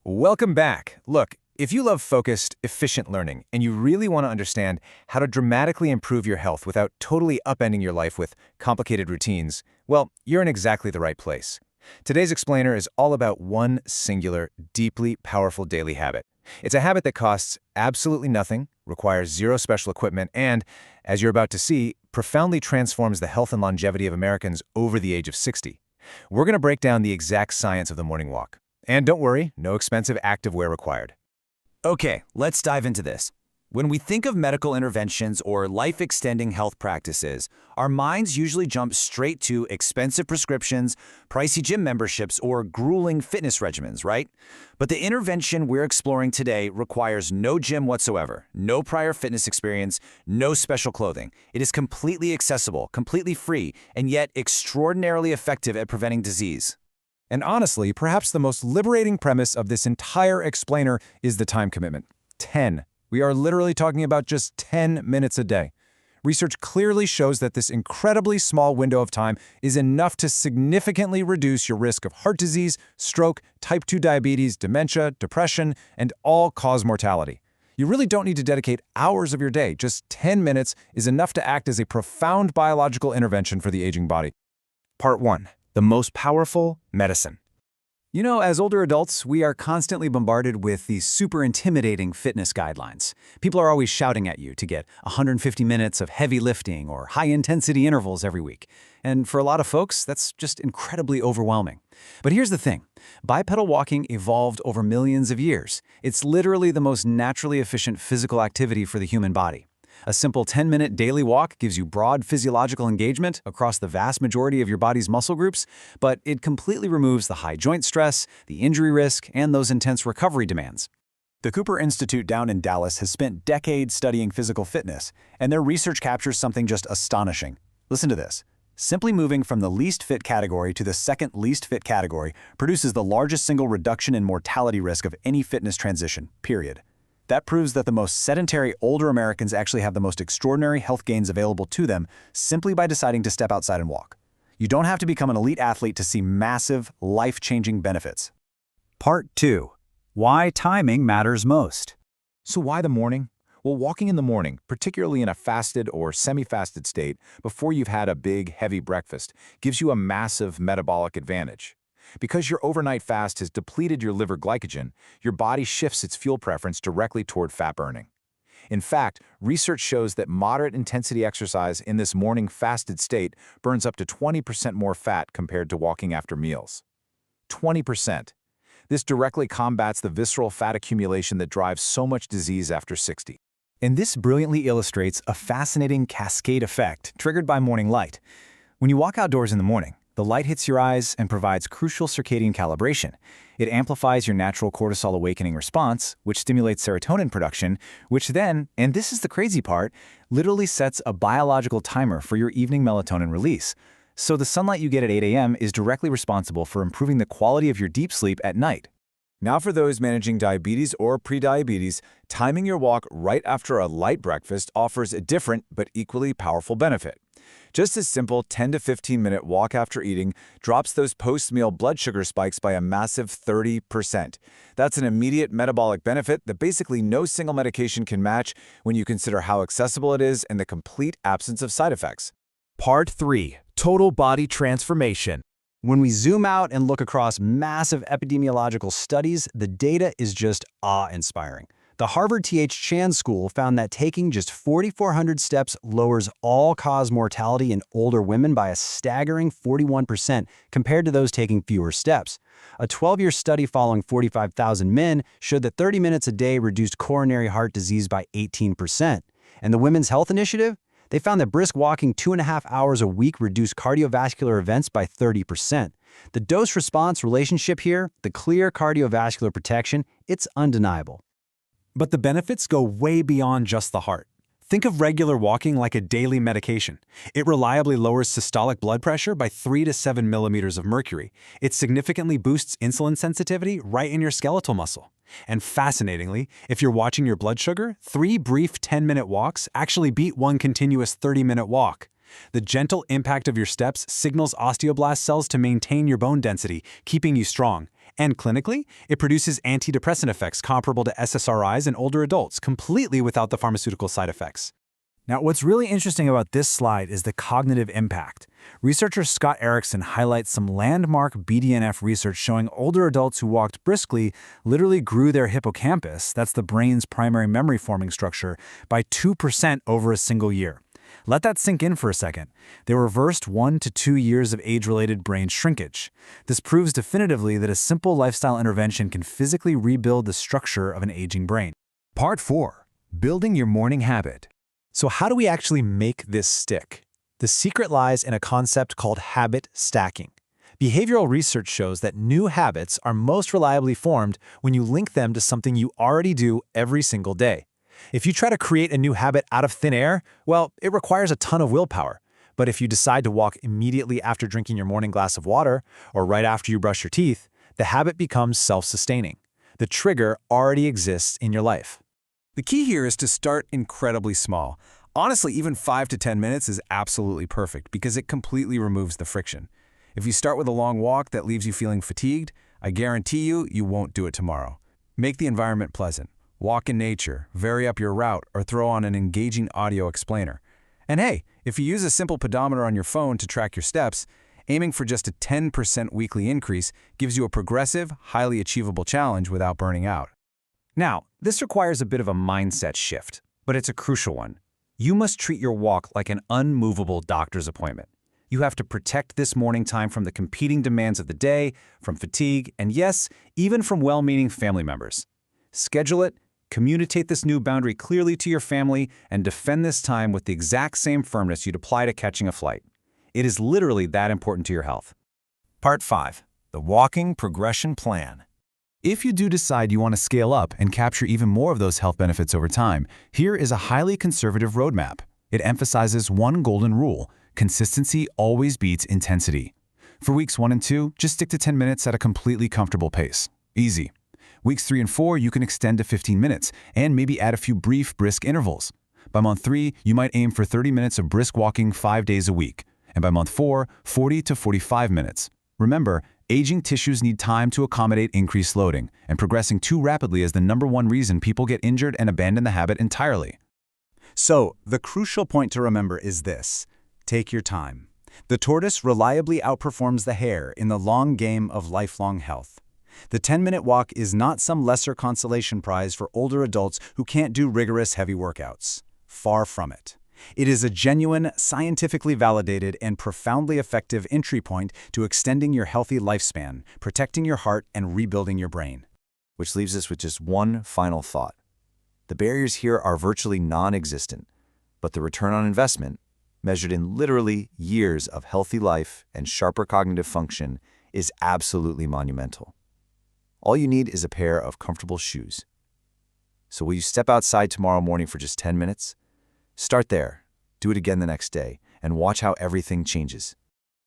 Welcome back. Look, if you love focused, efficient learning and you really want to understand how to dramatically improve your health without totally upending your life with complicated routines, well, you're in exactly the right place. Today's explainer is all about one singular, deeply powerful daily habit. It's a habit that costs absolutely nothing, requires zero special equipment, and, as you're about to see, profoundly transforms the health and longevity of Americans over the age of 60. We're going to break down the exact science of the morning walk. And don't worry, no expensive activewear required. Okay, let's dive into this. When we think of medical interventions or life-extending health practices, our minds usually jump straight to expensive prescriptions, pricey gym memberships, or grueling fitness regimens, right? But the intervention we're exploring today requires no gym whatsoever, no prior fitness experience, no special clothing. It is completely accessible, completely free, and yet extraordinarily effective at preventing disease. And honestly, perhaps the most liberating premise of this entire explainer is the time commitment. 10. We are literally talking about just 10 minutes a day. Research clearly shows that this incredibly small window of time is enough to significantly reduce your risk of heart disease, stroke, type 2 diabetes, dementia, depression, and all-cause mortality. You really don't need to dedicate hours of your day. Just 10 minutes is enough to act as a profound biological intervention for the aging body. Part 1. The most powerful medicine. You know, as older adults, we are constantly bombarded with these super intimidating fitness guidelines. People are always shouting at you to get 150 minutes of heavy lifting or high-intensity intervals every week. And for a lot of folks, that's just incredibly overwhelming. But here's the thing. Bipedal walking evolved over millions of years. It's literally the most naturally efficient physical activity for the human body. A simple 10-minute daily walk gives you broad physiological engagement across the vast majority of your body's muscle groups, but it completely removes the high joint stress, the injury risk, and those intense recovery demands. The Cooper Institute down in Dallas has spent decades studying physical fitness, and their research captures something just astonishing. Listen to this. Simply moving from the least fit category to the second least fit category produces the largest single reduction in mortality risk of any fitness transition, period. That proves that the most sedentary older Americans actually have the most extraordinary health gains available to them simply by deciding to step outside and walk. You don't have to become an elite athlete to see massive, life-changing benefits. Part 2. Why timing matters most. So why the morning? Well, walking in the morning, particularly in a fasted or semi-fasted state, before you've had a big, heavy breakfast, gives you a massive metabolic advantage. Because your overnight fast has depleted your liver glycogen, your body shifts its fuel preference directly toward fat burning. In fact, research shows that moderate intensity exercise in this morning fasted state burns up to 20% more fat compared to walking after meals. 20%. This directly combats the visceral fat accumulation that drives so much disease after 60. And this brilliantly illustrates a fascinating cascade effect triggered by morning light. When you walk outdoors in the morning, the light hits your eyes and provides crucial circadian calibration. It amplifies your natural cortisol awakening response, which stimulates serotonin production, which then, and this is the crazy part, literally sets a biological timer for your evening melatonin release. So the sunlight you get at 8 a.m. is directly responsible for improving the quality of your deep sleep at night. Now for those managing diabetes or prediabetes, timing your walk right after a light breakfast offers a different but equally powerful benefit. Just a simple 10 to 15-minute walk after eating drops those post-meal blood sugar spikes by a massive 30%. That's an immediate metabolic benefit that basically no single medication can match when you consider how accessible it is and the complete absence of side effects. Part 3. Total body transformation. When we zoom out and look across massive epidemiological studies, the data is just awe-inspiring. The Harvard T.H. Chan School found that taking just 4,400 steps lowers all-cause mortality in older women by a staggering 41% compared to those taking fewer steps. A 12-year study following 45,000 men showed that 30 minutes a day reduced coronary heart disease by 18%. And the Women's Health Initiative? They found that brisk walking 2.5 hours a week reduced cardiovascular events by 30%. The dose-response relationship here, the clear cardiovascular protection, it's undeniable. But the benefits go way beyond just the heart. Think of regular walking like a daily medication. It reliably lowers systolic blood pressure by 3 to 7 millimeters of mercury. It significantly boosts insulin sensitivity right in your skeletal muscle. And fascinatingly, if you're watching your blood sugar, 3 brief 10-minute walks actually beat 1 continuous 30-minute walk. The gentle impact of your steps signals osteoblast cells to maintain your bone density, keeping you strong. And clinically, it produces antidepressant effects comparable to SSRIs in older adults, completely without the pharmaceutical side effects. Now, what's really interesting about this slide is the cognitive impact. Researcher Scott Erickson highlights some landmark BDNF research showing older adults who walked briskly literally grew their hippocampus, that's the brain's primary memory-forming structure, by 2% over a single year. Let that sink in for a second. They reversed 1 to 2 years of age-related brain shrinkage. This proves definitively that a simple lifestyle intervention can physically rebuild the structure of an aging brain. Part 4. Building your morning habit. So how do we actually make this stick? The secret lies in a concept called habit stacking. Behavioral research shows that new habits are most reliably formed when you link them to something you already do every single day. If you try to create a new habit out of thin air, well, it requires a ton of willpower. But if you decide to walk immediately after drinking your morning glass of water or right after you brush your teeth, the habit becomes self-sustaining. The trigger already exists in your life. The key here is to start incredibly small. Honestly, even 5 to 10 minutes is absolutely perfect because it completely removes the friction. If you start with a long walk that leaves you feeling fatigued, I guarantee you won't do it tomorrow. Make the environment pleasant. Walk in nature, vary up your route, or throw on an engaging audio explainer. And hey, if you use a simple pedometer on your phone to track your steps, aiming for just a 10% weekly increase gives you a progressive, highly achievable challenge without burning out. Now, this requires a bit of a mindset shift, but it's a crucial one. You must treat your walk like an unmovable doctor's appointment. You have to protect this morning time from the competing demands of the day, from fatigue, and yes, even from well-meaning family members. Schedule it, communicate this new boundary clearly to your family, and defend this time with the exact same firmness you'd apply to catching a flight. It is literally that important to your health. Part 5. The Walking Progression Plan. If you do decide you want to scale up and capture even more of those health benefits over time, here is a highly conservative roadmap. It emphasizes one golden rule: consistency always beats intensity. For weeks 1 and 2, just stick to 10 minutes at a completely comfortable pace. Easy. Weeks 3 and 4, you can extend to 15 minutes and maybe add a few brief, brisk intervals. By month 3, you might aim for 30 minutes of brisk walking 5 days a week. And by month 4, 40 to 45 minutes. Remember, aging tissues need time to accommodate increased loading, and progressing too rapidly is the #1 reason people get injured and abandon the habit entirely. So, the crucial point to remember is this: take your time. The tortoise reliably outperforms the hare in the long game of lifelong health. The 10-minute walk is not some lesser consolation prize for older adults who can't do rigorous heavy workouts. Far from it. It is a genuine, scientifically validated, and profoundly effective entry point to extending your healthy lifespan, protecting your heart, and rebuilding your brain. Which leaves us with just one final thought. The barriers here are virtually non-existent, but the return on investment, measured in literally years of healthy life and sharper cognitive function, is absolutely monumental. All you need is a pair of comfortable shoes. So will you step outside tomorrow morning for just 10 minutes? Start there, do it again the next day, and watch how everything changes.